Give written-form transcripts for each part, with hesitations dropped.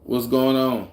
What's going on?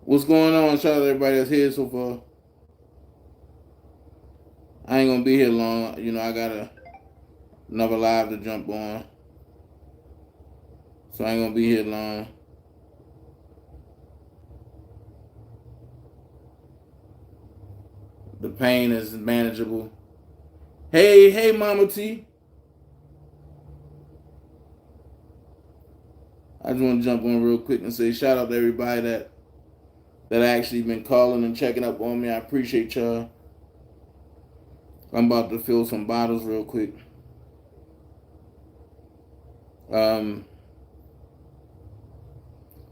What's going on? Shout out to everybody that's here so far. I ain't gonna be here long. I got another live to jump on, so I ain't gonna be here long. The pain is manageable. Hey, Mama T. I just want to jump on real quick and say shout out to everybody that actually been calling and checking up on me. I appreciate y'all. I'm about to fill some bottles real quick. I'm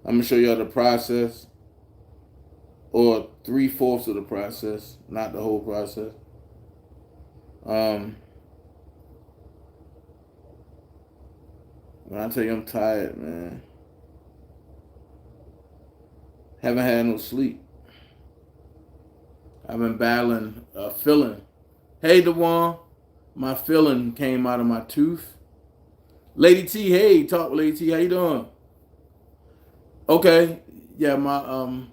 gonna show y'all the process, or 3/4 of the process, not the whole process. Um, when I tell you I'm tired, man, haven't had no sleep. I've been battling a filling. Hey, Dewan, my filling came out of my tooth. Lady T, hey, talk with Lady T. How you doing? Okay, yeah, my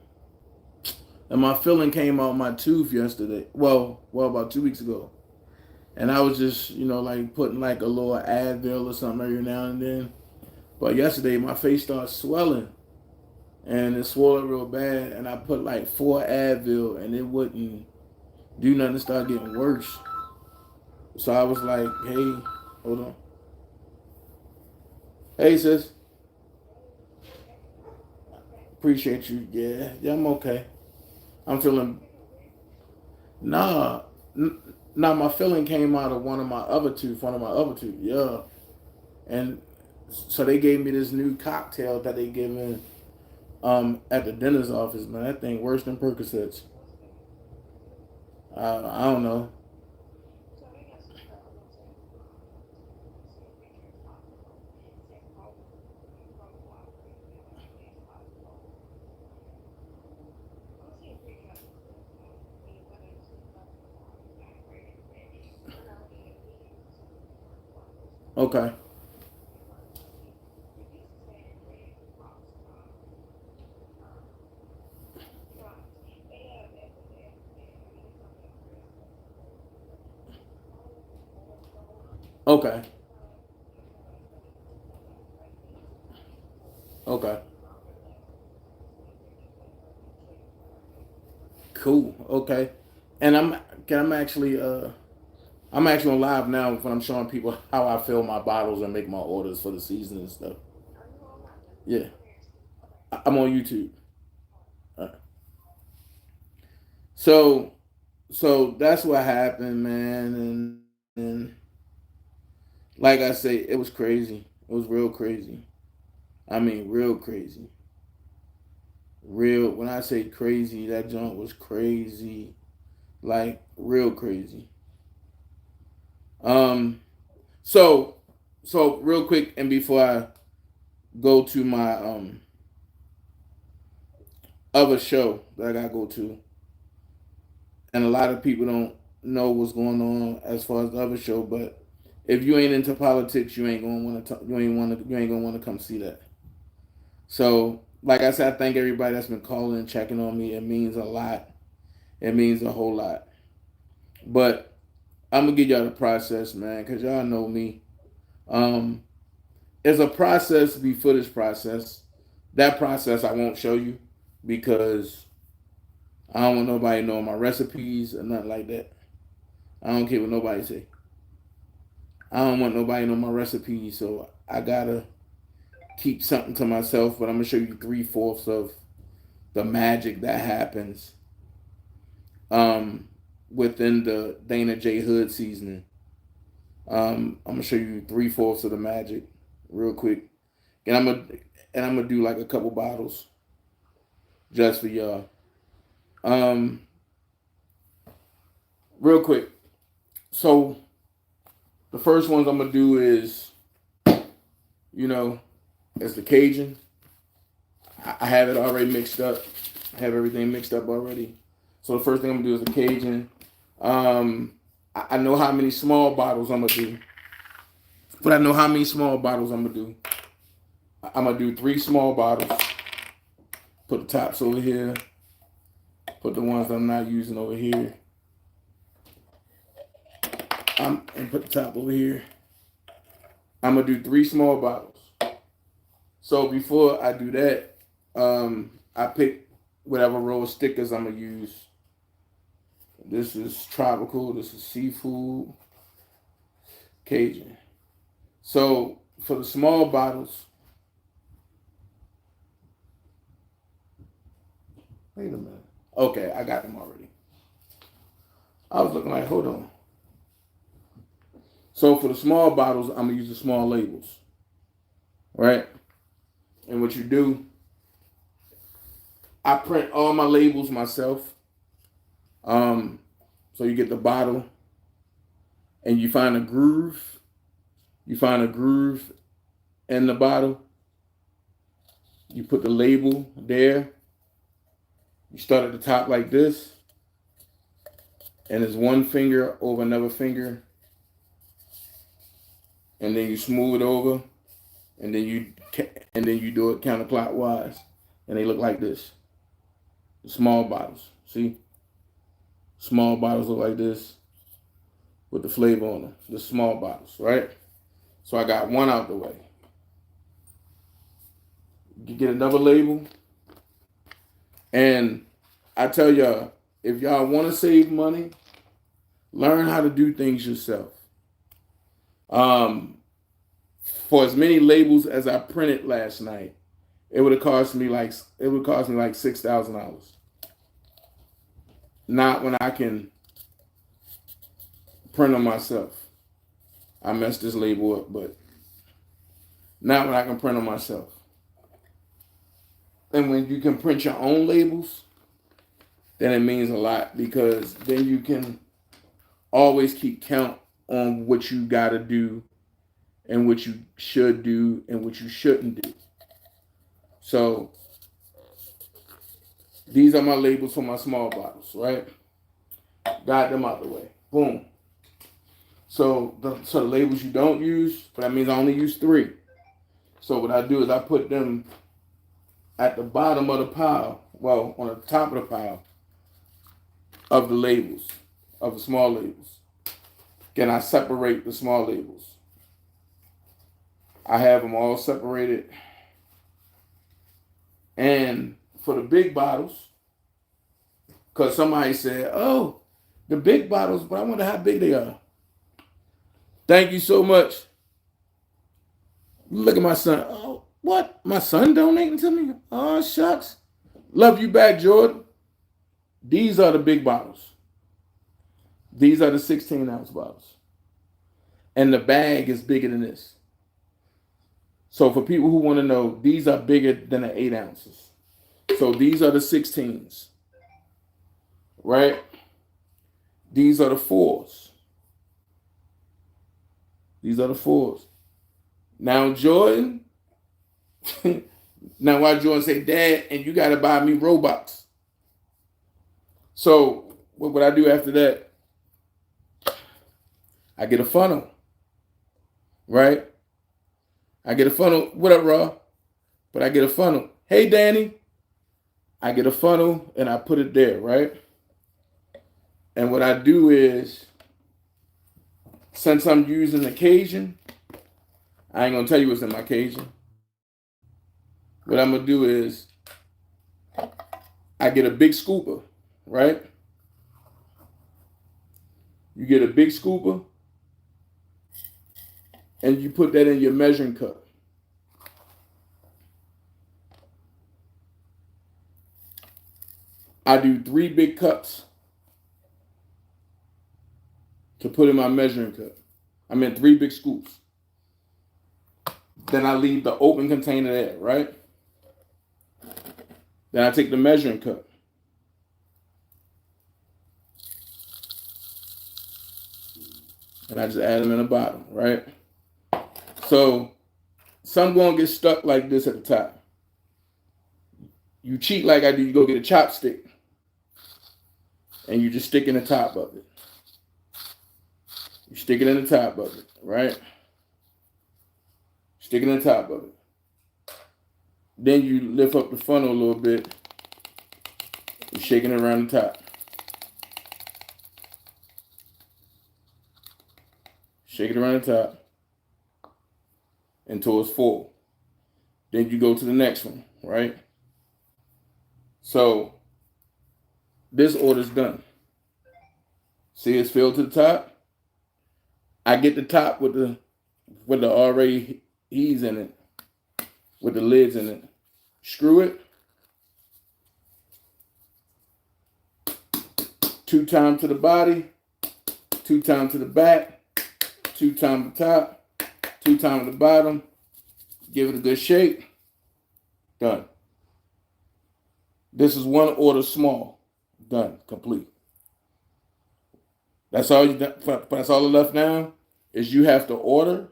filling came out my tooth yesterday. Well, about 2 weeks ago, and I was just like putting like a little Advil or something every now and then. But yesterday my face started swelling, and it swelled up real bad, and I put like 4 Advil, and it wouldn't do nothing. To start getting worse. So I was like, hey, hold on. Hey, sis. Appreciate you. Yeah, I'm okay. I'm feeling. Nah, nah. My feeling came out of one of my other tooth. Yeah. And so they gave me this new cocktail that they give in at the dentist's office. Man, that thing worse than Percocets. I don't know. Okay. Okay. Okay. Cool. Okay. And I'm actually on live now when I'm showing people how I fill my bottles and make my orders for the season and stuff. Yeah. I'm on YouTube. Uh, So so that's what happened, man, and like I say, it was crazy. It was real crazy. I mean, real crazy. Real. When I say crazy, that joint was crazy. Like real crazy. Um. So so real quick, and before I go to my other show that I gotta go to, and a lot of people don't know what's going on as far as the other show, but if you ain't into politics, you ain't gonna want to. You ain't gonna want to come see that. So, like I said, I thank everybody that's been calling and checking on me. It means a lot. It means a whole lot. But I'm gonna give y'all the process, man, because y'all know me. Um, there's a process before this process. That process I won't show you because I don't want nobody knowing my recipes or nothing like that. I don't care what nobody say. I don't want nobody knowing my recipes, so I gotta keep something to myself. But I'm gonna show you 3/4 of the magic that happens um, within the Dana J Hood seasoning. I'm gonna show you 3/4 of the magic real quick, and I'm gonna do like a couple bottles just for y'all. Um, Real quick. So the first ones I'm gonna do is, you know, it's the Cajun. I have it already mixed up. I have everything mixed up already. So the first thing I'm gonna do is the Cajun. I know how many small bottles I'm gonna do, but I know how many small bottles I'm gonna do. I'm gonna do 3 small bottles. Put the tops over here. Put the ones that I'm not using over here. And put the top over here. I'm gonna do 3 small bottles. So before I do that, I pick whatever roll of stickers I'm gonna use. This is tropical. This is seafood, Cajun. So for the small bottles, wait a minute. Okay, I got them already. I was looking like, hold on. So for the small bottles, I'm gonna use the small labels, right? And what you do, I print all my labels myself. So you get the bottle, and you find a groove. You find a groove in the bottle. You put the label there. You start at the top like this, and it's one finger over another finger, and then you smooth it over, and then you do it counterclockwise, and they look like this. The small bottles, see? Small bottles look like this with the flavor on them. The small bottles, right? So I got one out the way. You get another label, and I tell y'all, if y'all want to save money, learn how to do things yourself. For as many labels as I printed last night, it would cost me like $6,000. Not when I can print them myself. I messed this label up, but not when I can print them myself. And when you can print your own labels, then it means a lot, because then you can always keep count on what you got to do and what you should do and what you shouldn't do. So these are my labels for my small bottles, right? Got them out the way. Boom. So the labels you don't use, but that means I only use 3. So what I do is I put them at the bottom of the pile, well, on the top of the pile of the labels, of the small labels. Can I separate the small labels? I have them all separated. And for the big bottles, because somebody said, oh, the big bottles, but I wonder how big they are. Thank you so much. Look at my son. Oh, what? My son donating to me? Oh, shucks. Love you back, Jordan. These are the big bottles. These are the 16-ounce bottles. And the bag is bigger than this. So for people who want to know, these are bigger than the 8 ounces. So these are the 16s. Right? These are the 4s. These are the 4s. Now, Jordan, now why Jordan say, Dad, and you got to buy me robots. So what would I do after that? I get a funnel. Right? I get a funnel. What up, Raw? But I get a funnel. Hey, Danny. I get a funnel and I put it there, right? And what I do is, since I'm using the Cajun, I ain't gonna tell you what's in my Cajun. What I'm gonna do is, I get a big scooper. right? You get a big scooper and you put that in your measuring cup. I do 3 big cups to put in my measuring cup. I mean 3 big scoops. Then I leave the open container there, right? Then I take the measuring cup. And I just add them in the bottom, right? So some gonna get stuck like this at the top. You cheat like I do, you go get a chopstick and you just stick in the top of it. You stick it in the top of it, right? Stick it in the top of it. Then you lift up the funnel a little bit. You're shaking it around the top. Shake it around the top until it's full. Then you go to the next one, right? So this order's done. See, it's filled to the top. I get the top with the already ease in it, with the lids in it. Screw it. 2 times to the body, 2 times to the back, 2 times the top, 2 times the bottom. Give it a good shake. Done. This is 1 order small. Done. Complete. That's all that's all left now is you have to order.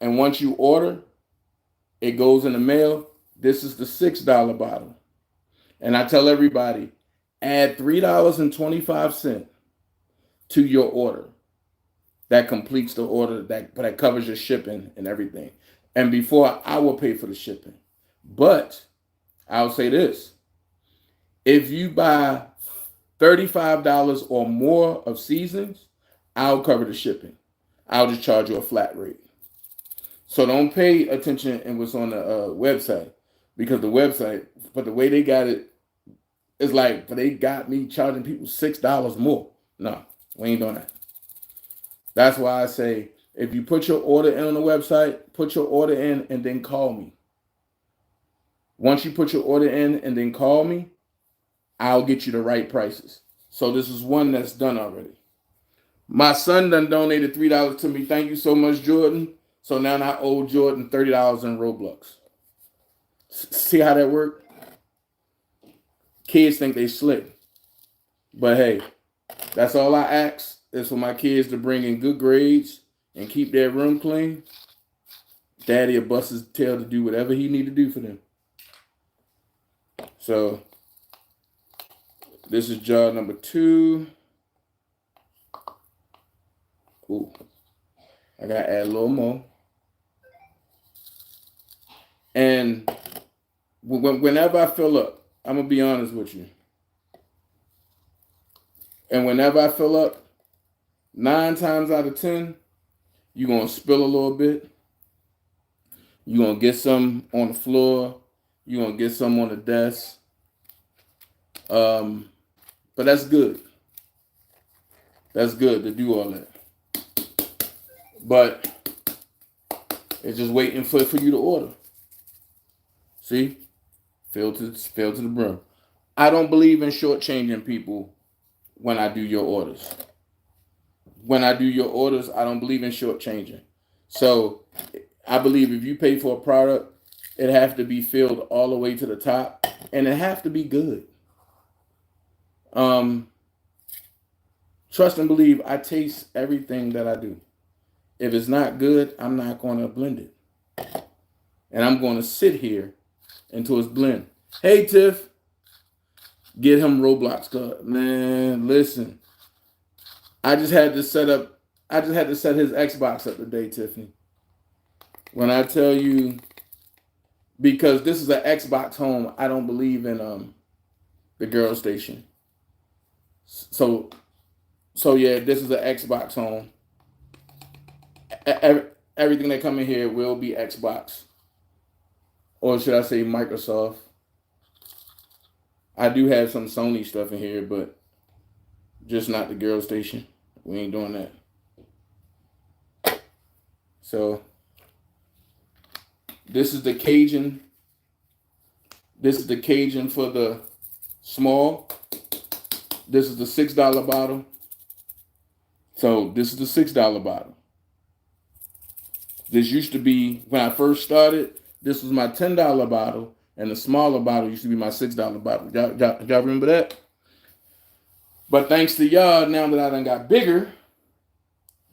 And once you order, it goes in the mail. This is the $6 bottle. And I tell everybody, add $3.25 to your order. That completes the order, that covers your shipping and everything. And before, I will pay for the shipping. But I'll say this. If you buy $35 or more of seasonings, I'll cover the shipping. I'll just charge you a flat rate. So don't pay attention in what's on the website, because the website, but the way they got it, is like, they got me charging people $6 more. No, we ain't doing that. That's why I say, if you put your order in on the website, put your order in and then call me. Once you put your order in and then call me, I'll get you the right prices. So this is one that's done already. My son done donated $3 to me. Thank you so much, Jordan. So now I owe Jordan $30 in Roblox. See how that worked? Kids think they slick. But hey, that's all I ask is for my kids to bring in good grades and keep their room clean. Daddy will bust his tail to do whatever he need to do for them. So this is jar number 2. Ooh, I gotta add a little more. And whenever I fill up, I'm gonna be honest with you. And whenever I fill up, 9 times out of 10, you're gonna spill a little bit. You're gonna get some on the floor. You're gonna get some on the desk. But that's good. That's good to do all that. But it's just waiting for you to order. See? Fill to the brim. I don't believe in shortchanging people when I do your orders. When I do your orders, I don't believe in shortchanging. So I believe if you pay for a product, it has to be filled all the way to the top, and it has to be good. Trust and believe, I taste everything that I do. If it's not good, I'm not going to blend it. And I'm going to sit here until it's blend. Hey, Tiff. Get him Roblox card. Man, listen. I just had to set his Xbox up today, Tiffany. When I tell you, because this is an Xbox home, I don't believe in the girl station. So yeah, this is an Xbox home. Everything that come in here will be Xbox. Or should I say Microsoft? I do have some Sony stuff in here, but just not the girl station. We ain't doing that. So this is the Cajun. This is the Cajun for the small. This is the $6 bottle. So this is the $6 bottle. This used to be, when I first started, this was my $10 bottle, and the smaller bottle used to be my $6 bottle. Y'all remember that? But thanks to y'all, now that I done got bigger,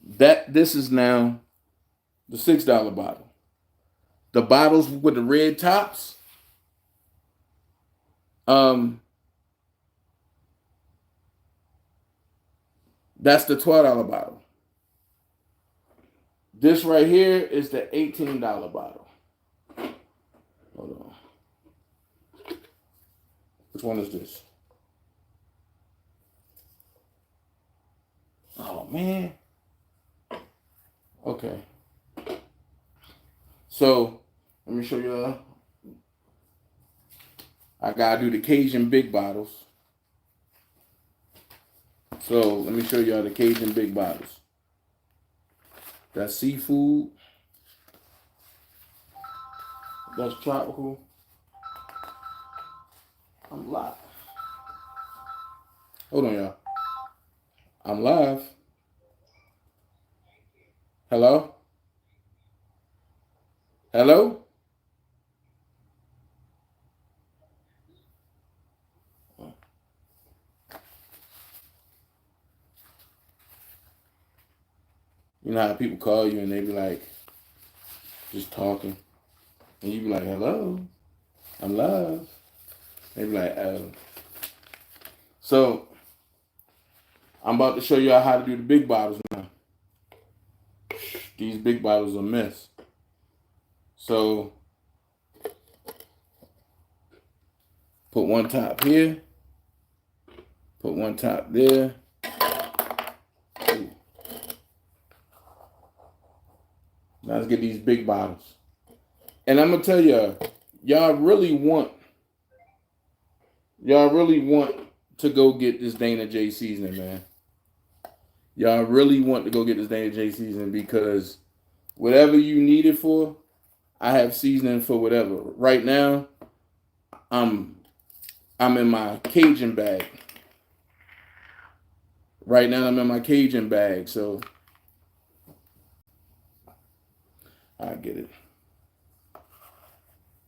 this is now the $6 bottle. The bottles with the red tops, that's the $12 bottle. This right here is the $18 bottle. Hold on. Which one is this? Oh, man. Okay. So, let me show you. I gotta do the Cajun big bottles. So, let me show y'all the Cajun big bottles. That's seafood. That's tropical. I'm live. Hold on, y'all. I'm live. Hello? Hello? You know how people call you and they be like, just talking. And you be like, hello? I'm live. They be like, oh. So, I'm about to show y'all how to do the big bottles now. These big bottles are a mess. So, put one top here. Put one top there. Ooh. Now let's get these big bottles. And I'm going to tell y'all really want to go get this Dana J seasoning, man. Y'all really want to go get this Dana J seasoning because whatever you need it for, I have seasoning for whatever. Right now, I'm in my Cajun bag. So I get it.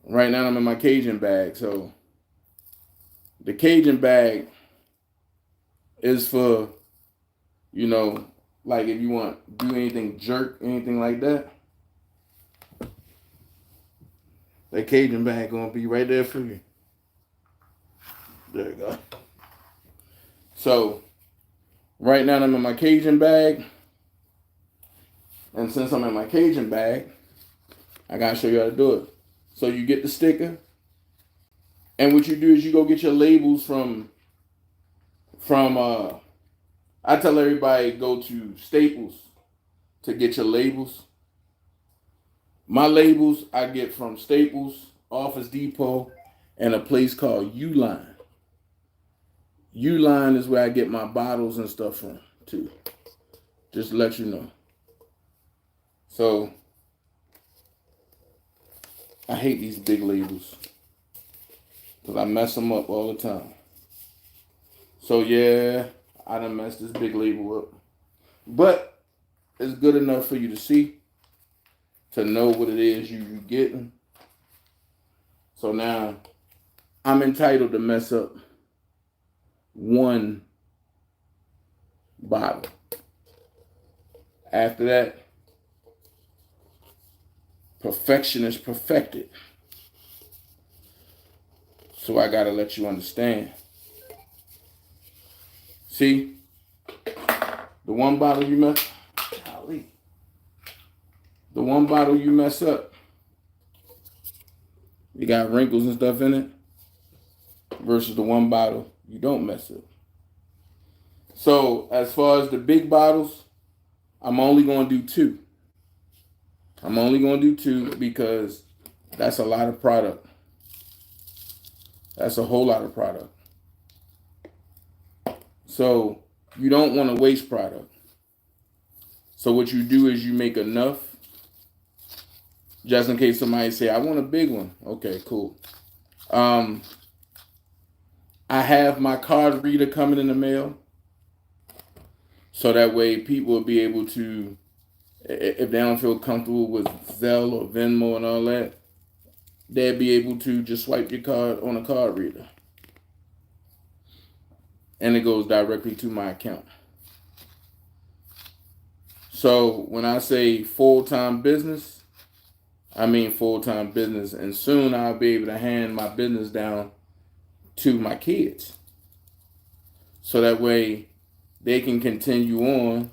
Right now I'm in my Cajun bag. So the Cajun bag is for, like if you want to do anything jerk, anything like that. That Cajun bag gonna be right there for you. There you go. So right now I'm in my Cajun bag. And since I'm in my Cajun bag, I gotta show you how to do it. So you get the sticker. And what you do is you go get your labels from I tell everybody go to Staples to get your labels. My labels I get from Staples, Office Depot, and a place called Uline. Uline is where I get my bottles and stuff from too. Just to let you know. So I hate these big labels because I mess them up all the time. So yeah, I done messed this big label up. But it's good enough for you to see, to know what it is you're getting. So now I'm entitled to mess up one bottle. After that, perfection is perfected. So I gotta let you understand. See, the one bottle you mess up, you got wrinkles and stuff in it, versus the one bottle you don't mess up. So as far as the big bottles, I'm only gonna do two. Because that's a lot of product. That's a whole lot of product. So you don't want to waste product. So what you do is you make enough just in case somebody say, I want a big one. Okay, cool. I have my card reader coming in the mail. So that way people will be able to, if they don't feel comfortable with Zelle or Venmo and all that, they'll be able to just swipe your card on a card reader. And it goes directly to my account. So when I say full-time business, I mean full-time business. And soon I'll be able to hand my business down to my kids. So that way they can continue on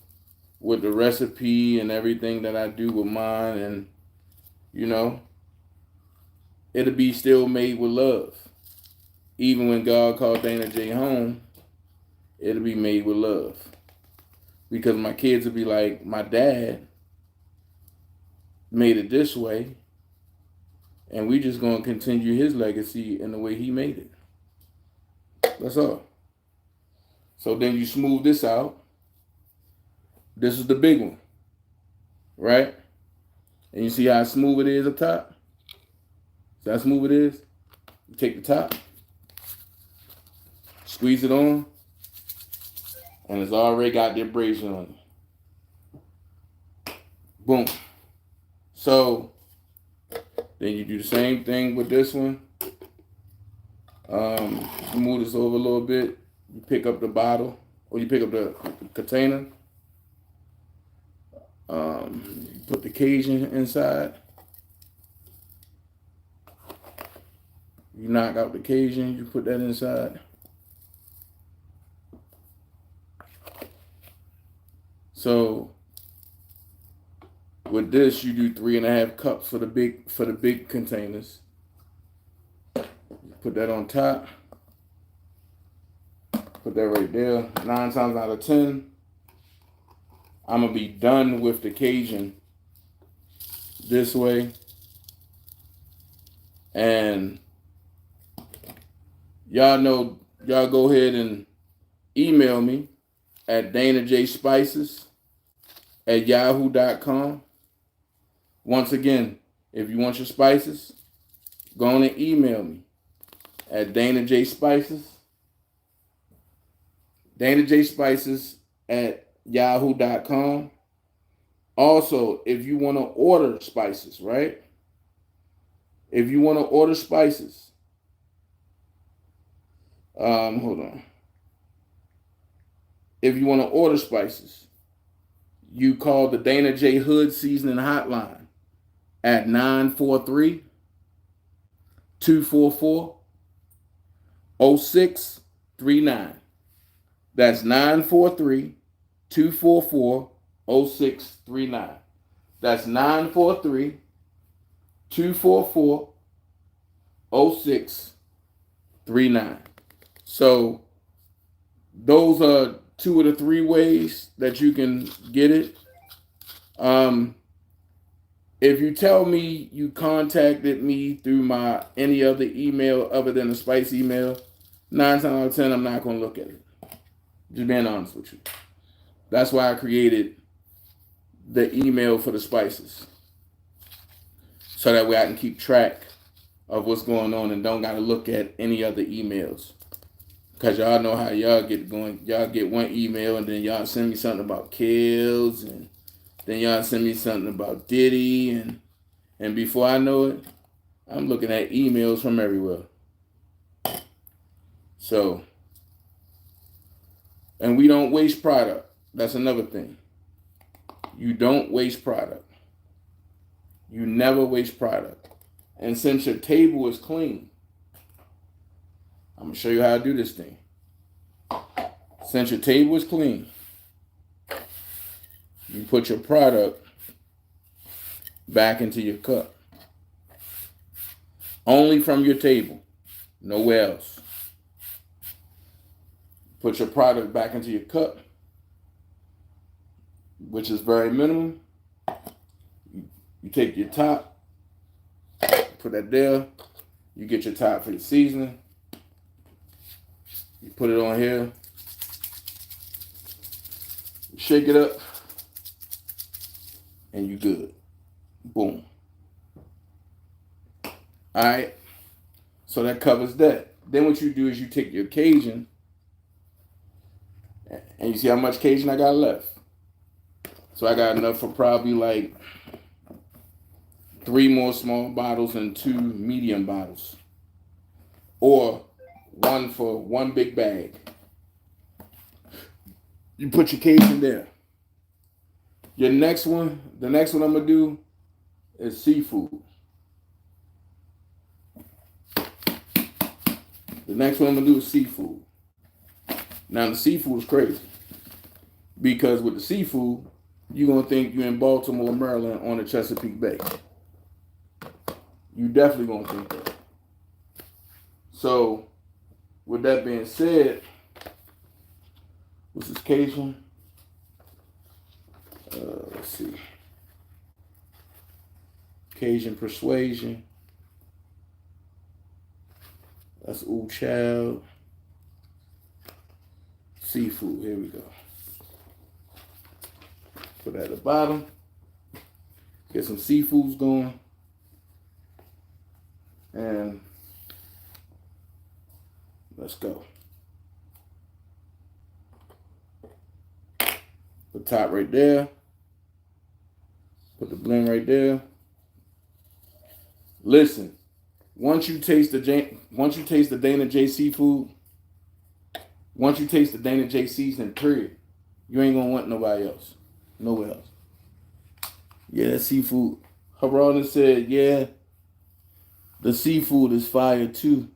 with the recipe and everything that I do with mine. And, you know, it'll be still made with love. Even when God called Dana J home, it'll be made with love. Because my kids will be like, my dad made it this way, and we just going to continue his legacy in the way he made it. That's all. So then you smooth this out. This is the big one, right? And you see how smooth it is up top? See how smooth it is? You take the top, squeeze it on, and it's already got the abrasion on it. Boom. So then you do the same thing with this one. Move this over a little bit. You pick up the bottle, or you pick up the container. Put the Cajun inside. You knock out the Cajun, you put that inside. So with this, you do 3.5 cups for the big containers. Put that on top. Put that right there. 9 times out of 10, I'm gonna be done with the Cajun this way. And y'all know, y'all go ahead and email me at danajspices@yahoo.com. Once again, if you want your spices, go on and email me at danajspices@yahoo.com. Also, if you want to order spices, right? If you want to order spices, hold on. If you want to order spices, you call the Dana J Hood Seasoning Hotline at 943-244-0639. That's 943-244-0639. That's 943-244-0639. So those are 2 of the 3 ways that you can get it. If you tell me you contacted me through my any other email other than the spice email, 9 times out of 10, I'm not going to look at it. Just being honest with you. That's why I created the email for the spices. So that way I can keep track of what's going on and don't got to look at any other emails. Because y'all know how y'all get going. Y'all get one email and then y'all send me something about Kills, and then y'all send me something about Diddy, and before I know it, I'm looking at emails from everywhere. So, and we don't waste product. That's another thing. You don't waste product. You never waste product. And since your table is clean, I'm going to show you how to do this thing. Since your table is clean, you put your product back into your cup. Only from your table. Nowhere else. Put your product back into your cup, which is very minimum. You take your top, put that there. You get your top for your seasoning. You put it on here. shake it up, and you good. Boom. All right. So that covers that. Then what you do is you take your Cajun, and you see how much Cajun I got left. So I got enough for probably like 3 more small bottles and 2 medium bottles. Or 1 for 1 big bag. You put your Cajun there. Your next one, the next one I'm going to do is seafood. The next one I'm going to do is seafood. Now, the seafood is crazy. Because with the seafood, you're going to think you're in Baltimore, Maryland on the Chesapeake Bay. You definitely going to think that. So, with that being said, what's this Cajun? Let's see. Cajun Persuasion. That's Ooh Child. Seafood. Here we go. Put that at the bottom. Get some seafoods going. And let's go. Put the top right there. Put the blend right there. Listen, once you taste the Dana J seafood, once you taste the Dana J seasoning, period, you ain't gonna want nobody else. Nowhere else. Yeah, that seafood. Harana said, yeah, the seafood is fire too.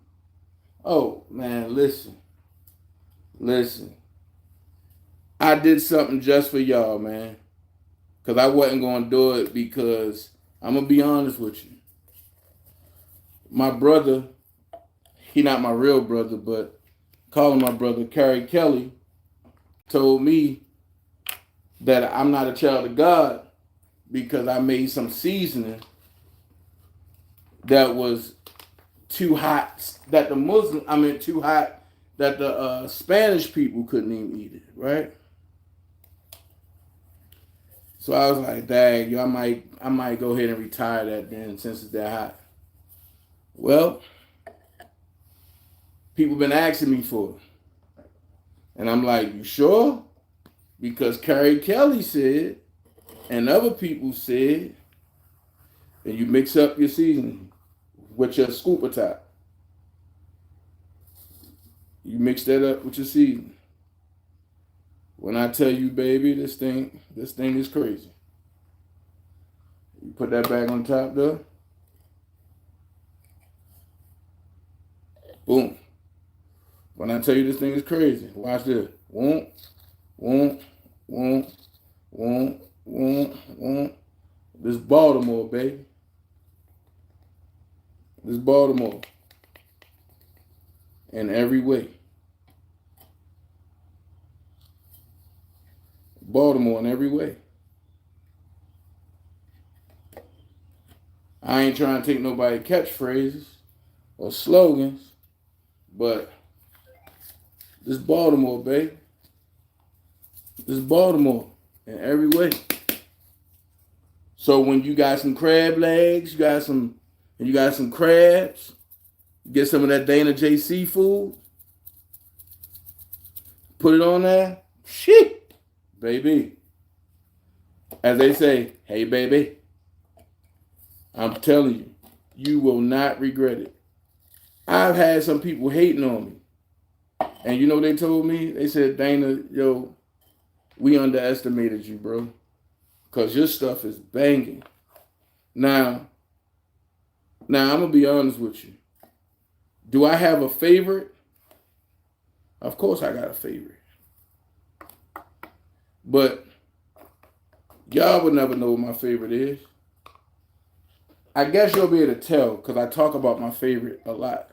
Oh, man, listen. I did something just for y'all, man. Because I wasn't going to do it because, I'm going to be honest with you. My brother, he not my real brother, but call him my brother, Carrie Kelly, told me that I'm not a child of God because I made some seasoning that was too hot, that too hot that the Spanish people couldn't even eat it, right? So I was like, dang, yo, I might go ahead and retire that then since it's that hot. Well, people been asking me for it. And I'm like, you sure? Because Carrie Kelly said, and other people said, and you mix up your seasoning with your scooper top. You mix that up with your seasoning. When I tell you, baby, this thing is crazy. You put that back on top there. Boom. When I tell you this thing is crazy, watch this. Won't. This Baltimore, baby. This Baltimore. In every way. Baltimore in every way. I ain't trying to take nobody catchphrases or slogans, but this Baltimore, baby. This Baltimore in every way. So when you got some crab legs, you got some crabs, you get some of that Dana J seafood, put it on there, shit, baby. As they say, hey, baby, I'm telling you, you will not regret it. I've had some people hating on me. And you know what they told me? They said, Dana, yo, we underestimated you, bro. Because your stuff is banging. Now, I'm going to be honest with you. Do I have a favorite? Of course I got a favorite. But y'all would never know what my favorite is. I guess you'll be able to tell because I talk about my favorite a lot.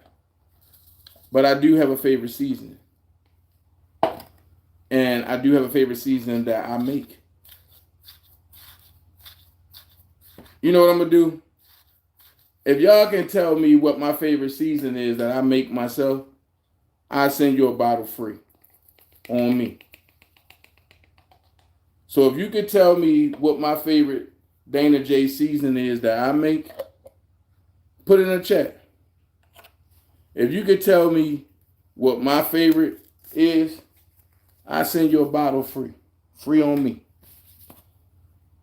But I do have a favorite seasoning. And I do have a favorite seasoning that I make. You know what I'm going to do? If y'all can tell me what my favorite season is that I make myself, I'll send you a bottle free on me. So if you could tell me what my favorite Dana J season is that I make, put it in the chat. If you could tell me what my favorite is, I send you a bottle free. Free on me.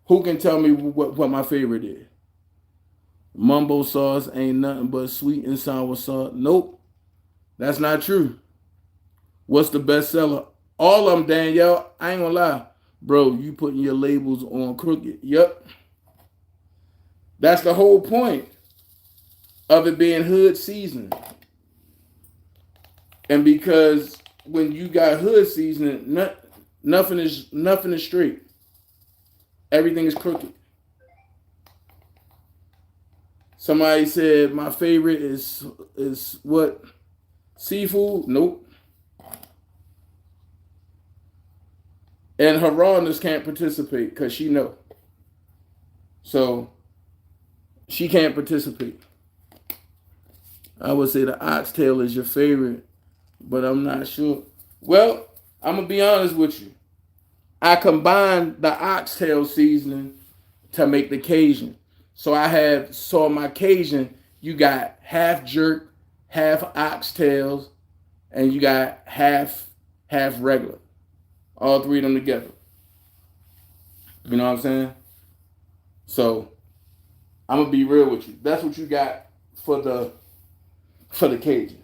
Who can tell me what my favorite is? Mumbo sauce ain't nothing but sweet and sour sauce. Nope. That's not true. What's the best seller? All of them, Danielle. I ain't gonna lie. Bro, you putting your labels on crooked. Yep. That's the whole point of it being hood season. And because when you got hood season, nothing is straight. Everything is crooked. Somebody said my favorite is what? Seafood? Nope. And her rawness can't participate because she know. So she can't participate. I would say the oxtail is your favorite, but I'm not sure. Well, I'm gonna be honest with you. I combined the oxtail seasoning to make the Cajun. So my Cajun, you got half jerk, half oxtails, and you got half regular. All three of them together. You know what I'm saying? So I'm gonna be real with you. That's what you got for the Cajun.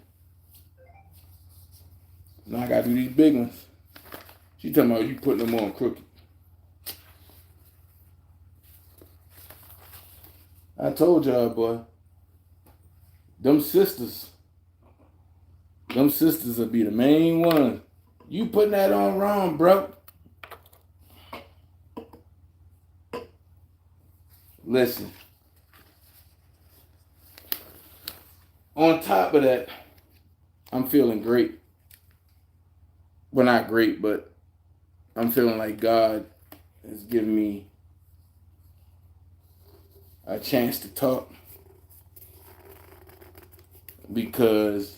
Now I gotta do these big ones. She talking about you putting them on crooked. I told y'all, boy. Them sisters will be the main one. You putting that on wrong, bro. Listen. On top of that, I'm feeling great. Well, not great, but I'm feeling like God has given me a chance to talk. Because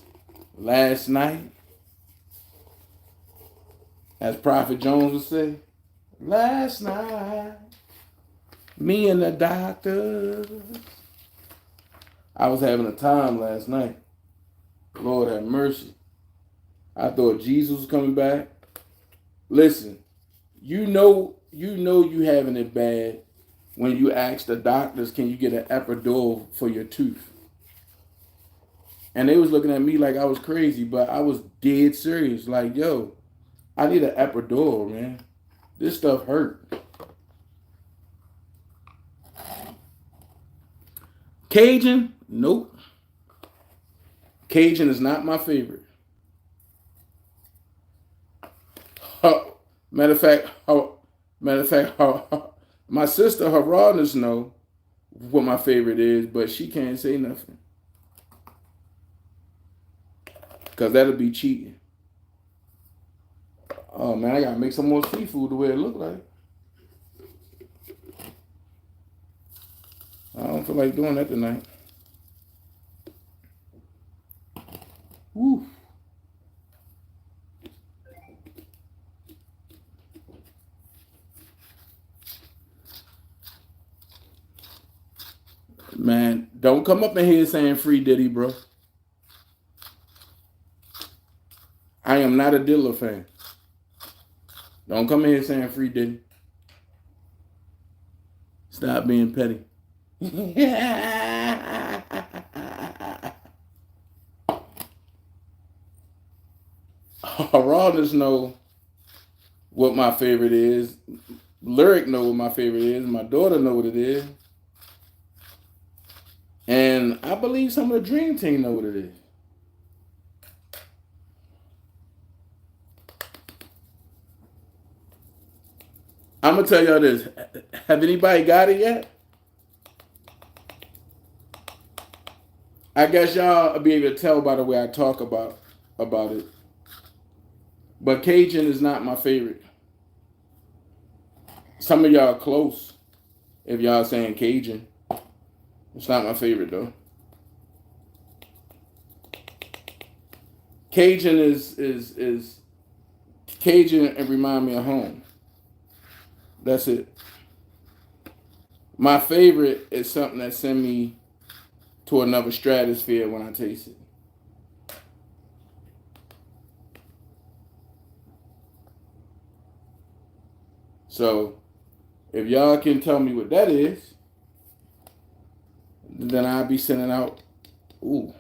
last night, as Prophet Jones would say, last night, me and the doctor, I was having a time last night. Lord have mercy. I thought Jesus was coming back. Listen, you know you having it bad when you ask the doctors, can you get an epidural for your tooth? And they was looking at me like I was crazy, but I was dead serious. Like, yo, I need an epidural, man. This stuff hurt. Cajun? Nope. Cajun is not my favorite. Matter of fact, my sister, her rawness know what my favorite is, but she can't say nothing. Because that'll be cheating. Oh, man, I got to make some more seafood the way it look like. I don't feel like doing that tonight. Woo. Man, don't come up in here saying free Diddy, bro. I am not a Dilla fan. Don't come in here saying free Diddy. Stop being petty. Rawness know what my favorite is. Lyric know what my favorite is. My daughter know what it is. And I believe some of the Dream Team know what it is. I'm going to tell y'all this. Have anybody got it yet? I guess y'all will be able to tell by the way I talk about it. But Cajun is not my favorite. Some of y'all are close if y'all saying Cajun. It's not my favorite though. Cajun is Cajun and remind me of home. That's it. My favorite is something that send me to another stratosphere when I taste it. So if y'all can tell me what that is, then I'll be sending out. Ooh.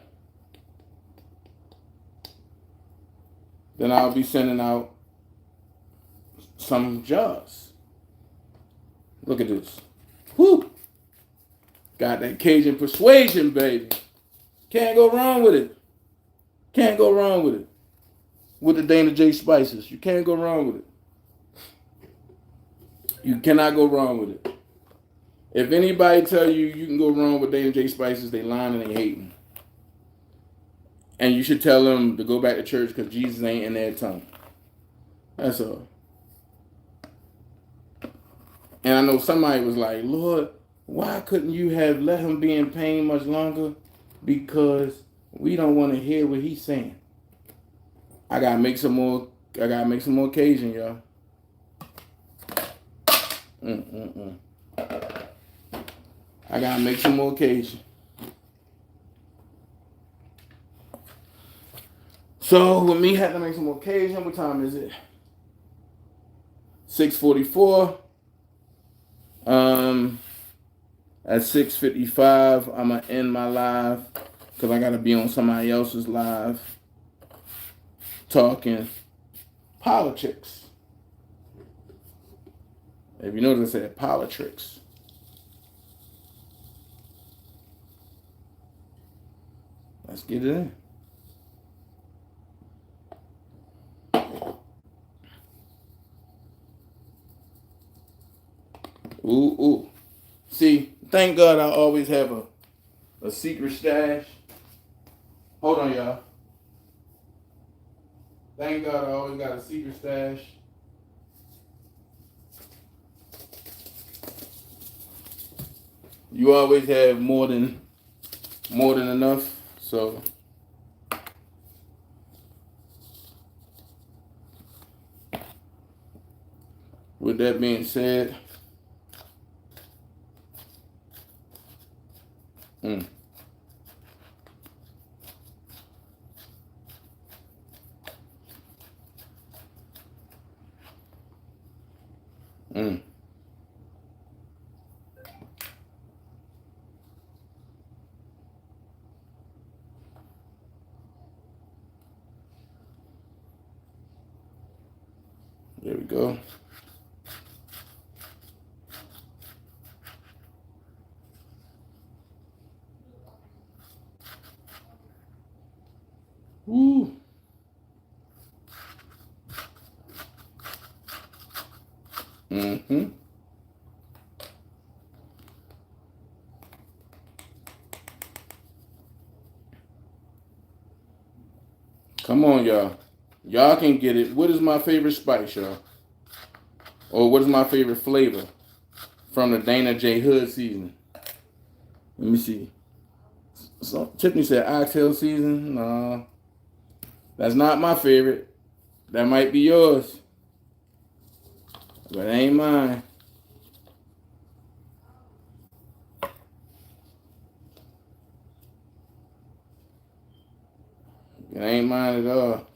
Then I'll be sending out some jars. Look at this. Whoo! Got that Cajun persuasion, baby. Can't go wrong with it. Can't go wrong with it. With the Dana J spices. You can't go wrong with it. You cannot go wrong with it. If anybody tell you you can go wrong with Dana J spices, they lying and they hating. And you should tell them to go back to church because Jesus ain't in their tongue. That's all. And I know somebody was like, Lord, why couldn't you have let him be in pain much longer? Because we don't want to hear what he's saying. I gotta make some more Cajun, y'all. I gotta make some more Cajun. So with me having to make some more Cajun, what time is it? 6:44. At 6:55, I'm gonna end my live because I gotta be on somebody else's live talking politics. If you notice, I said politics. Let's get it in. Ooh. See, thank God I always have a secret stash. Hold on, y'all. Thank God I always got a secret stash. You always have more than enough, so with that being said, Mm. There we go. Woo. Come on, y'all. Y'all can get it. What is my favorite spice, y'all? Or what is my favorite flavor from the Dana J Hood season? Let me see. So Tiffany said oxtail season. Nah, that's not my favorite. That might be yours, but it ain't mine. It ain't mine at all.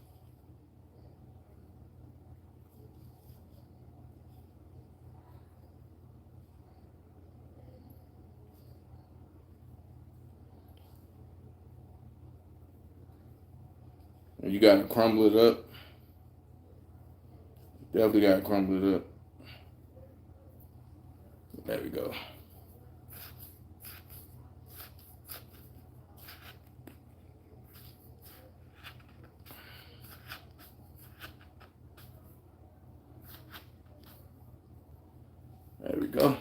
You gotta crumble it up. Definitely gotta crumble it up. There we go. There we go.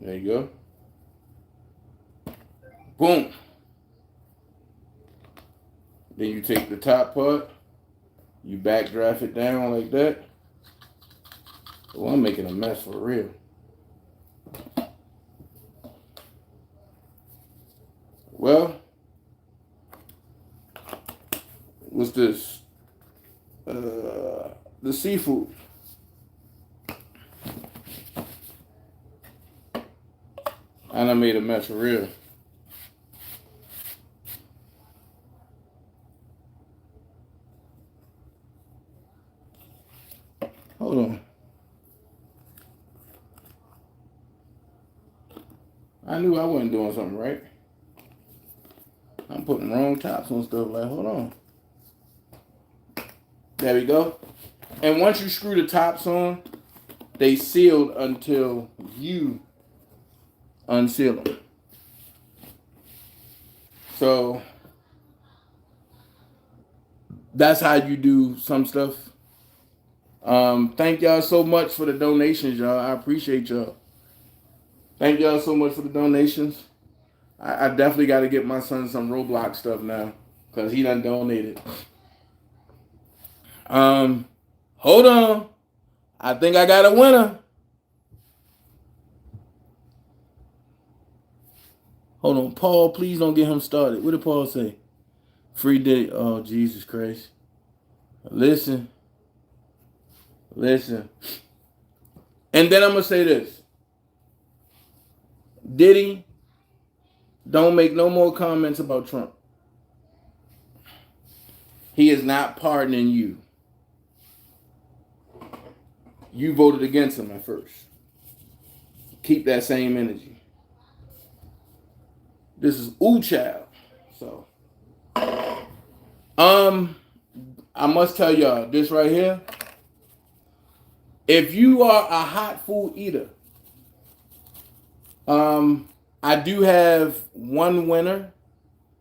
There you go. Boom. Then you take the top part, you backdraft it down like that. Well, I'm making a mess for real. Well, what's this? The seafood. And I made a mess for real. Hold on. I knew I wasn't doing something right. I'm putting wrong tops on stuff. Like, hold on. There we go. And once you screw the tops on, they sealed until you unseal them. So that's how you do some stuff. Thank y'all so much for the donations, y'all. I appreciate y'all. Thank y'all so much for the donations. I definitely got to get my son some Roblox stuff now because he done donated. Hold on. I think I got a winner. Hold on, Paul. Please don't get him started. What did Paul say? Free Diddy. Oh, Jesus Christ. Listen. And then I'm going to say this. Diddy, don't make no more comments about Trump. He is not pardoning you. You voted against him at first. Keep that same energy. This is Child. So, I must tell y'all this right here. If you are a hot food eater, I do have one winner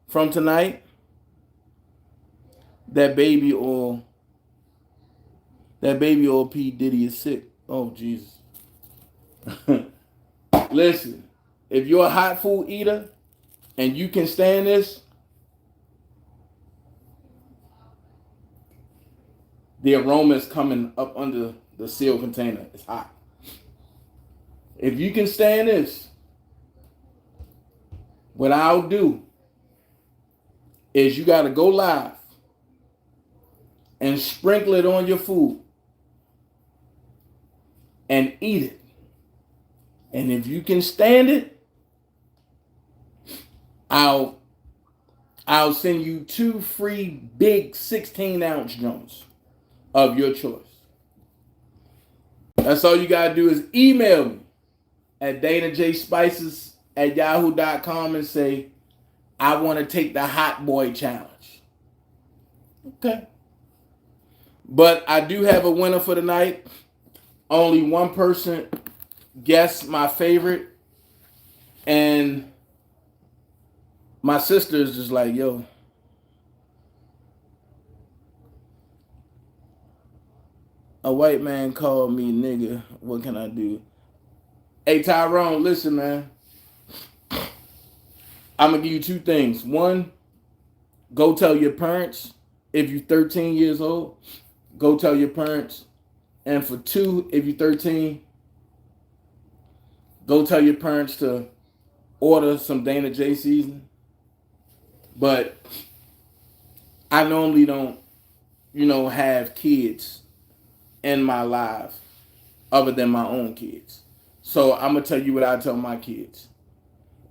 from tonight. That baby oil P. Diddy is sick. Oh, Jesus. Listen, if you're a hot food eater and you can stand this, the aroma is coming up under the sealed container. It's hot. If you can stand this, what I'll do is you got to go live and sprinkle it on your food and eat it. And if you can stand it, I'll send you 2 free big 16-ounce joints of your choice. That's all you got to do is email me at danajspices@yahoo.com and say, I want to take the hot boy challenge. Okay. But I do have a winner for tonight. Only one person guessed my favorite. And my sister is just like, yo, a white man called me nigga. What can I do? Hey, Tyrone, listen, man. I'm going to give you 2 things. One, go tell your parents. If you're 13 years old, go tell your parents. And for 2, if you're 13, go tell your parents to order some Dana J seasoning. But I normally don't, have kids in my life other than my own kids. So I'm going to tell you what I tell my kids.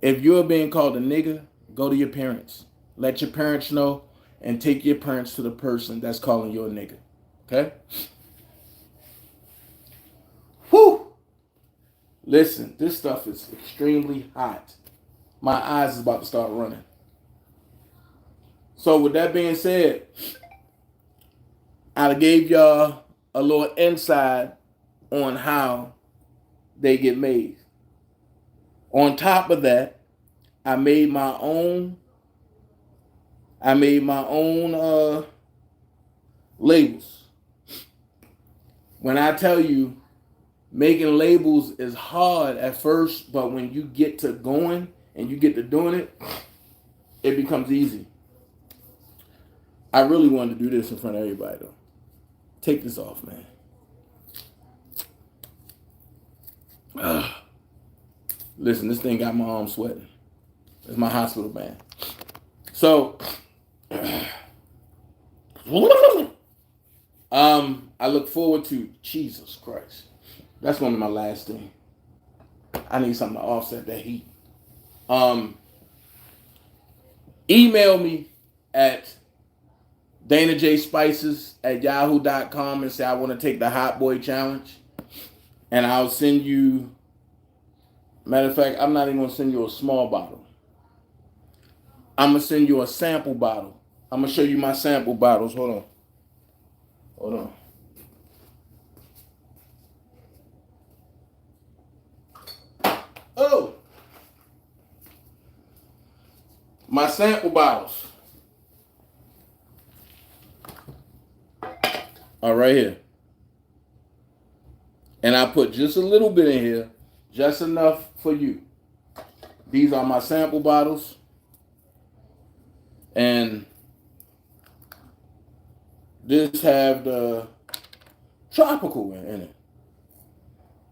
If you're being called a nigga, go to your parents. Let your parents know and take your parents to the person that's calling you a nigga. Okay? Whew! Listen, this stuff is extremely hot. My eyes is about to start running. So with that being said, I gave y'all a little insight on how they get made. On top of that, I made my own labels. When I tell you making labels is hard at first, but when you get to going and you get to doing it, it becomes easy. I really wanted to do this in front of everybody though. Take this off, man. Listen, this thing got my arm sweating. It's my hospital band. So, I look forward to Jesus Christ. That's gonna be my last thing. I need something to offset that heat. Email me at DanaJSpices@yahoo.com and say I want to take the Hot Boy Challenge. And I'll send you, matter of fact, I'm not even going to send you a small bottle. I'm going to send you a sample bottle. I'm going to show you my sample bottles. Hold on. Hold on. Oh! My sample bottles are right here. And I put just a little bit in here, just enough for you. These are my sample bottles. And this have the tropical in it.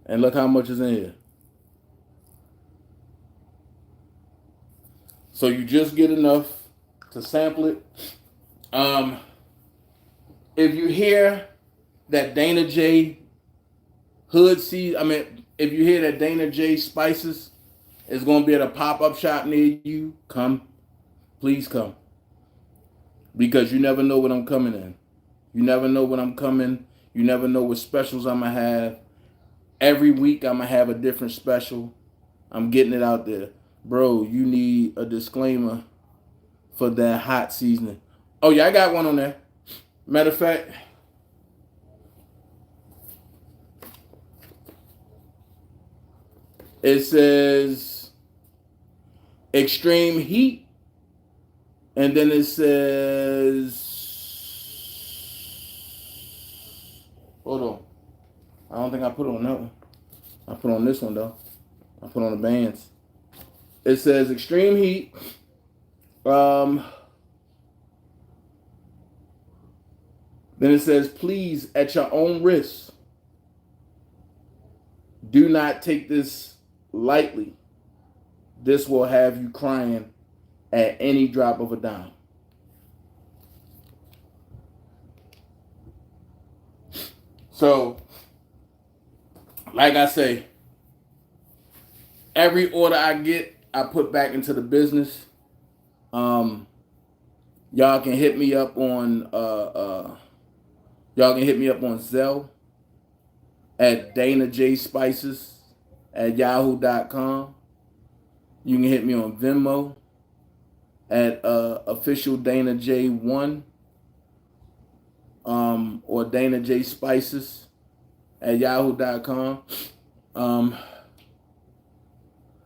And look how much is in here. So you just get enough to sample it. If you hear that Dana J Hood if you hear that Dana J Spices is going to be at a pop-up shop near you, come. Please come. Because you never know what I'm coming in. You never know what I'm coming. You never know what specials I'm going to have. Every week I'm going to have a different special. I'm getting it out there. Bro, you need a disclaimer for that hot seasoning. Oh, yeah, I got one on there. Matter of fact, it says extreme heat. And then it says, hold on. I don't think I put on that one. I put on this one, though. I put on the bands. It says extreme heat. Then it says, please, at your own risk, do not take this lightly. This will have you crying at any drop of a dime. So, like I say, every order I get, I put back into the business. Y'all can hit me up on Zelle at DanaJSpices@yahoo.com. You can hit me on Venmo at official Dana J1 or Dana J Spices at yahoo.com.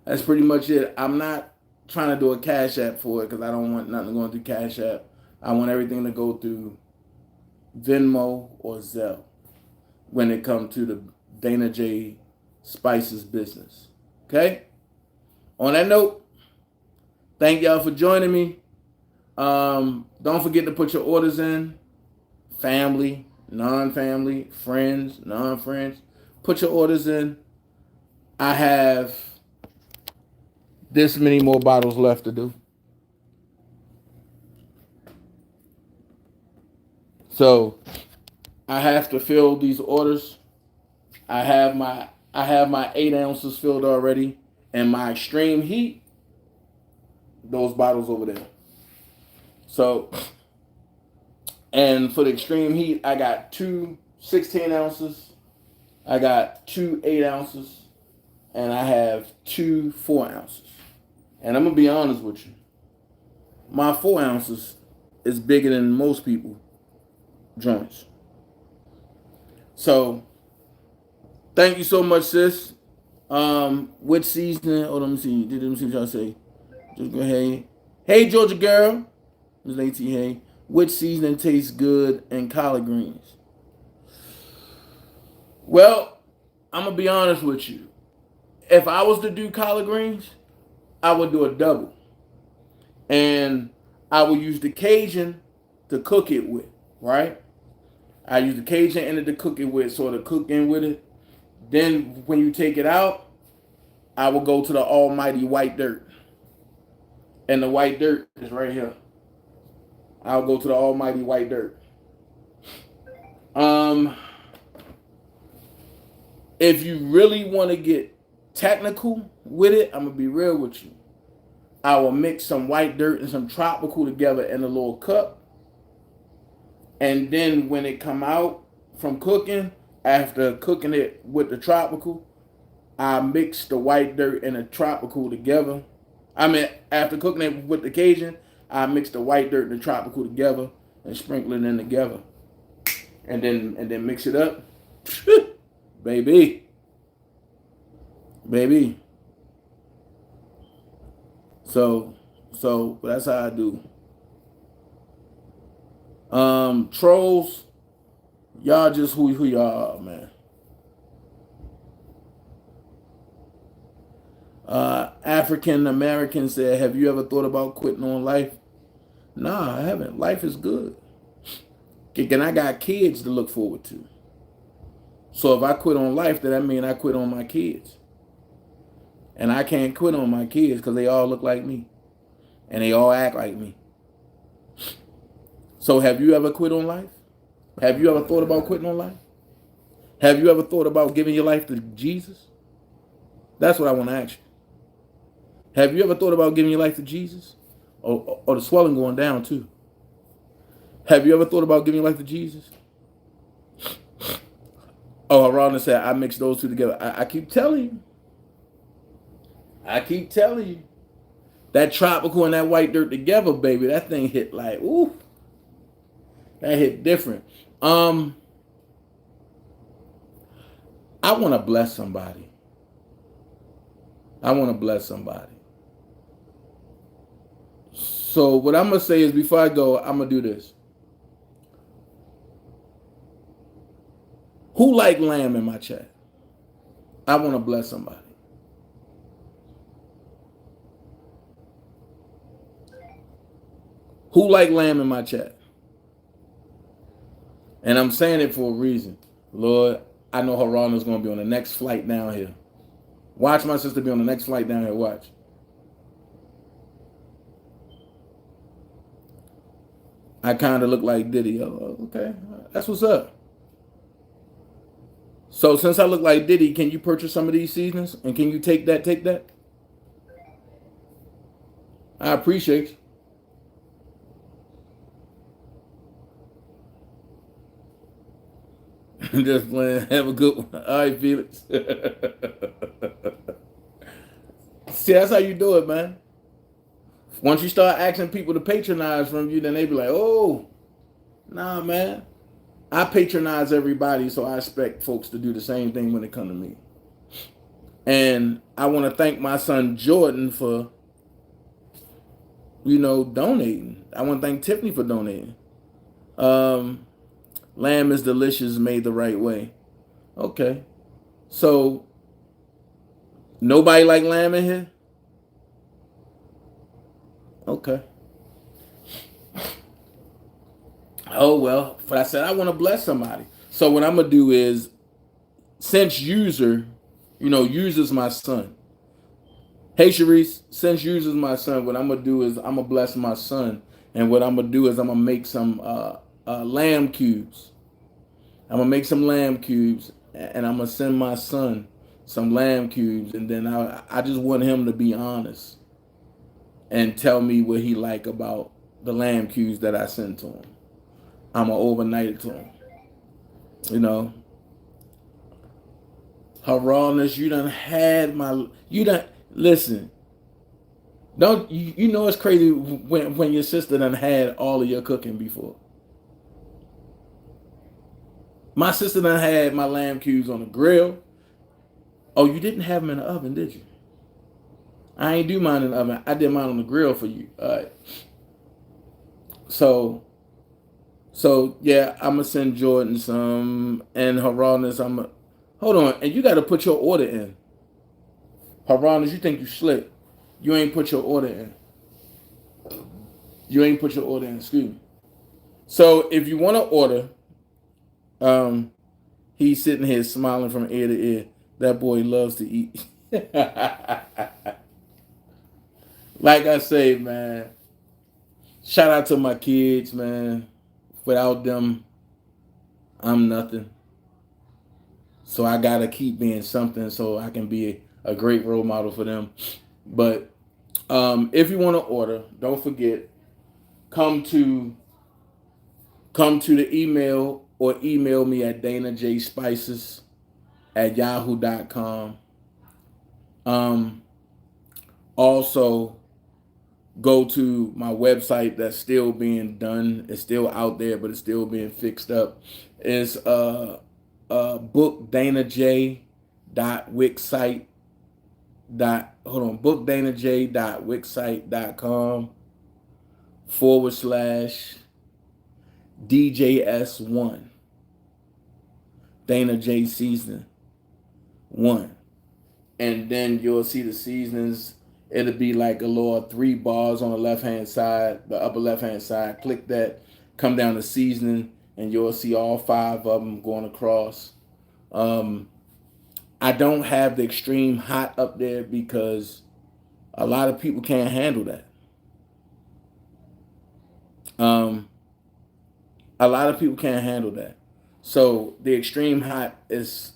That's pretty much it. I'm not trying to do a Cash App for it because I don't want nothing going through Cash App. I want everything to go through Venmo or Zelle when it comes to the Dana J Spices business. Okay? On that note, thank y'all for joining me. Don't forget to put your orders in. Family, non-family, friends, non-friends. Put your orders in. I have this many more bottles left to do. So I have to fill these orders. I have my 8 ounces filled already. And my extreme heat, those bottles over there. So, and for the extreme heat, I got 2 16 ounces. I got 2 8 ounces. And I have 2 4 ounces. And I'm going to be honest with you. My 4 ounces is bigger than most people joints. So, thank you so much, sis. Which seasoning? Oh, let me see what y'all say. Just go ahead. Hey, Georgia girl. Ms. A.T. Hey. Which seasoning tastes good in collard greens? Well, I'm going to be honest with you. If I was to do collard greens, I would do a double. And I would use the Cajun to cook it with, right? I use the Cajun in it to cook it with, sort of cook in with it. Then when you take it out, I will go to the almighty white dirt. And the white dirt is right here. I'll go to the almighty white dirt. Um, if you really want to get technical with it, I'm gonna be real with you. I will mix some white dirt and some tropical together in a little cup. And then when it come out from cooking, after cooking it with the tropical, I mix the white dirt and the tropical together. I mean, after cooking it with the Cajun, I mix the white dirt and the tropical together and sprinkle it in together. And then mix it up. Baby. Baby. So that's how I do. Trolls, y'all just who y'all are, man. African American said, have you ever thought about quitting on life? Nah, I haven't. Life is good. And I got kids to look forward to. So if I quit on life, then that means I quit on my kids. And I can't quit on my kids because they all look like me. And they all act like me. So have you ever quit on life? Have you ever thought about quitting on life? Have you ever thought about giving your life to Jesus? That's what I want to ask you. Have you ever thought about giving your life to Jesus? Or the swelling going down too? Have you ever thought about giving your life to Jesus? Oh, Ronald said, I mix those two together. I keep telling you. I keep telling you. That tropical and that white dirt together, baby, that thing hit like, ooh. That hit different. I want to bless somebody. I want to bless somebody. So what I'm going to say is before I go, I'm going to do this. Who like lamb in my chat? I want to bless somebody. Who like lamb in my chat? And I'm saying it for a reason. Lord, I know Harana's going to be on the next flight down here. Watch my sister be on the next flight down here. Watch. I kind of look like Diddy. Oh, okay. That's what's up. So since I look like Diddy, can you purchase some of these seasonings? And can you take that? I appreciate you. Just playing. Have a good one. All right, Felix. See, that's how you do it, man. Once you start asking people to patronize from you, then they be like, oh, nah, man. I patronize everybody, so I expect folks to do the same thing when it comes to me. And I want to thank my son Jordan for, donating. I want to thank Tiffany for donating. Lamb is delicious, made the right way. Okay. So, nobody like lamb in here? Okay. Oh, well, but I said I want to bless somebody. So what I'm going to do is, since user's my son. Hey, Sharice, since user's my son, what I'm going to do is I'm going to bless my son. And what I'm going to do is I'm going to make some lamb cubes. I'm going to make some lamb cubes, and I'm going to send my son some lamb cubes. And then I just want him to be honest and tell me what he like about the lamb cubes that I sent to him. I'm going to overnight it to him. Her rawness, listen. Don't, it's crazy when your sister done had all of your cooking before. My sister done had my lamb cubes on the grill. Oh, you didn't have them in the oven, did you? I ain't do mine in the oven. I did mine on the grill for you. All right. So yeah, I'm gonna send Jordan some, and her rawness. Hold on, and you got to put your order in. Her rawness, you think you slick? You ain't put your order in. Excuse me. So if you want to order, he's sitting here smiling from ear to ear. That boy loves to eat. Like I say, man, shout out to my kids, man. Without them, I'm nothing. So I gotta keep being something so I can be a great role model for them. But if you want to order, don't forget, come to come to the email or email me at danajspices@yahoo.com. Um, also, go to my website that's still being done. It's still out there, but it's still being fixed up. It's bookdanaj.wixsite bookdanaj.wixsite.com/DJS1 Dana J Seasoning 1. And then you'll see the seasonings. It'll be like a little 3 bars on the left hand side, the upper left hand side. Click that, come down to seasoning, and you'll see all 5 of them going across. I don't have the extreme hot up there because a lot of people can't handle that. A lot of people can't handle that. So the extreme hot is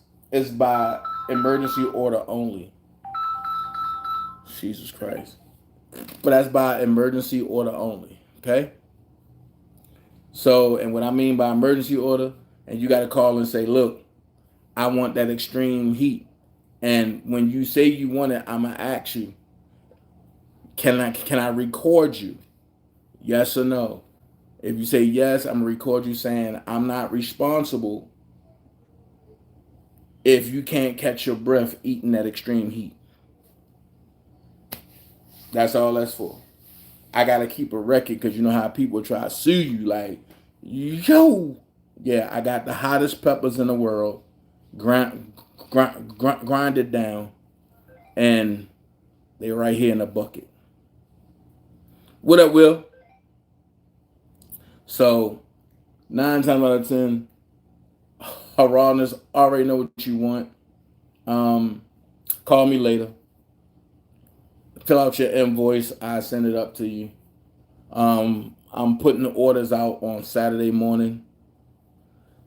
by emergency order only. Jesus Christ. But that's by emergency order only. Okay? So, and what I mean by emergency order, and you got to call and say, look, I want that extreme heat. And when you say you want it, I'm going to ask you, can I record you? Yes or no? If you say yes, I'm going to record you saying, I'm not responsible if you can't catch your breath eating that extreme heat. That's all that's for. I got to keep a record because you know how people try to sue you like, yo. Yeah, I got the hottest peppers in the world, grind it down, and they're right here in the bucket. What up, Will? So, 9 times out of 10, Haroldness already know what you want. Call me later. Fill out your invoice. I send it up to you. I'm putting the orders out on Saturday morning.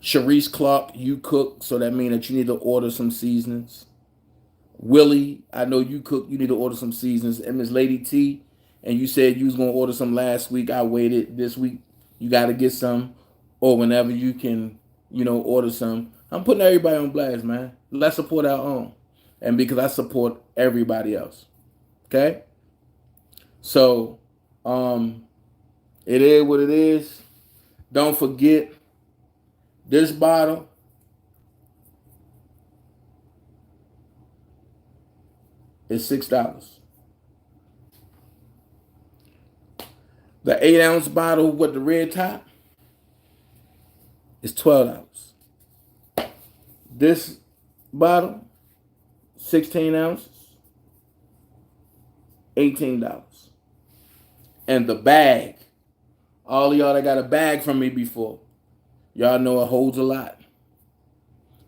Sharice Clark, you cook, so that means that you need to order some seasonings. Willie, I know you cook, you need to order some seasonings. And Miss Lady T, and you said you was going to order some last week. I waited this week. You got to get some, or whenever you can, order some. I'm putting everybody on blast, man. Let's support our own. And because I support everybody else. Okay? So, it is what it is. Don't forget, this bottle is $6. The 8-ounce bottle with the red top is $12. This bottle, 16 ounces, $18. And the bag, all of y'all that got a bag from me before, y'all know it holds a lot.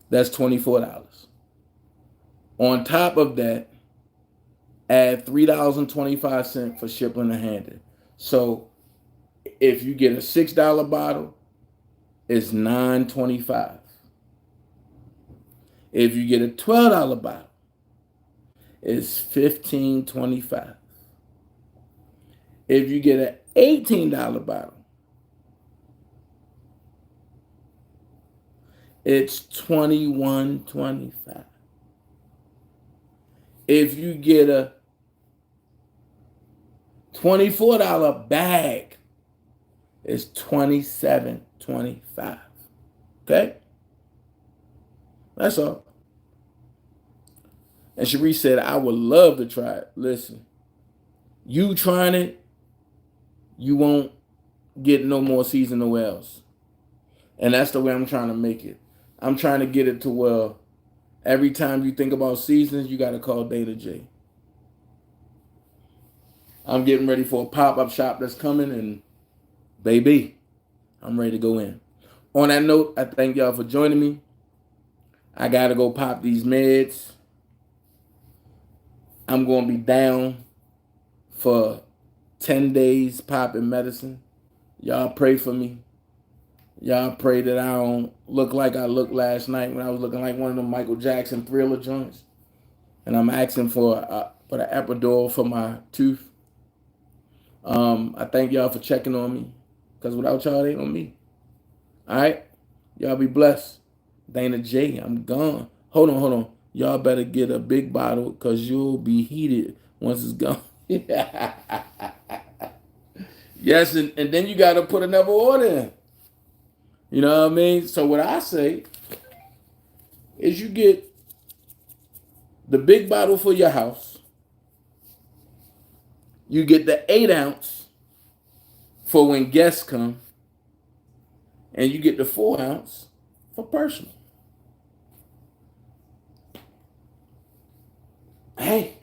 That's $24. On top of that, add $3.25 for shipping and handling. So if you get a $6 bottle, it's $9.25. If you get a $12 bottle, it's $15.25. If you get an $18 bottle, it's $21.25. If you get a $24 bag, it's $27.25. Okay? That's all. And Cherie said, I would love to try it. Listen, you trying it, you won't get no more season nowhere else. And that's the way I'm trying to make it. I'm trying to get it to where every time you think about seasons, you got to call Dana J. I'm getting ready for a pop-up shop that's coming, and baby, I'm ready to go in. On that note, I thank y'all for joining me. I gotta go pop these meds. I'm gonna be down for 10 days popping medicine. Y'all pray for me. Y'all pray that I don't look like I looked last night when I was looking like one of them Michael Jackson Thriller joints. And I'm asking for the epidural for my tooth. I thank y'all for checking on me. Because without y'all, it ain't on me. All right? Y'all be blessed. Dana J, I'm gone. Hold on. Y'all better get a big bottle because you'll be heated once it's gone. Yes, and then you got to put another order in. You know what I mean? So what I say is you get the big bottle for your house. You get the 8-ounce for when guests come. And you get the 4-ounce for personal. Hey,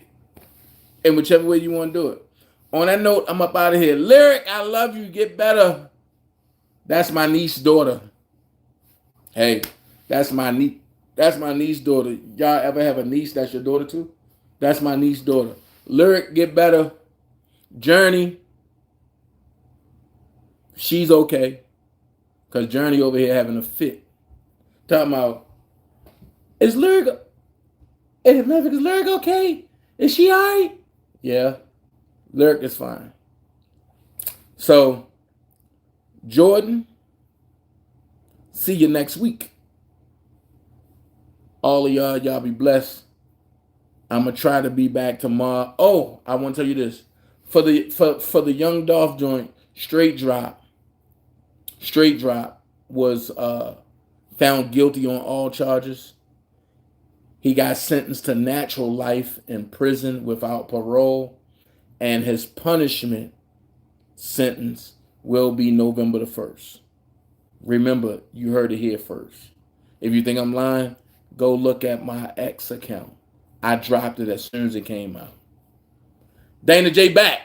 and whichever way you want to do it. On that note, I'm up out of here. Lyric, I love you. Get better. That's my niece's daughter. Hey, that's my niece. That's my niece's daughter. Y'all ever have a niece that's your daughter too? That's my niece's daughter. Lyric, get better. Journey, she's okay. Because Journey over here having a fit. Talking about, is Lyric okay? Is she all right? Yeah, Lyric is fine. So, Jordan, see you next week. All of y'all be blessed. I'm gonna try to be back tomorrow. Oh, I want to tell you this. For the Young Dolph joint, Straight Drop was found guilty on all charges. He got sentenced to natural life in prison without parole, and his punishment sentence will be November the 1st. Remember, you heard it here first. If you think I'm lying, go look at my X account. I dropped it as soon as it came out. Dana J back.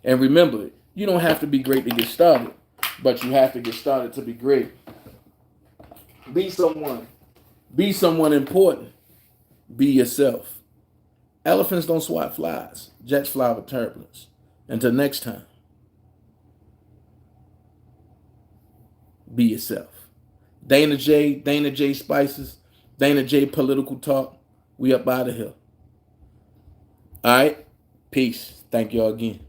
And remember, you don't have to be great to get started, but you have to get started to be great. Be someone. Be someone important. Be yourself. Elephants don't swat flies. Jets fly with turbulence. Until next time, be yourself. Dana J Spices, Dana J Political Talk. We up out of here. All right? Peace. Thank y'all again.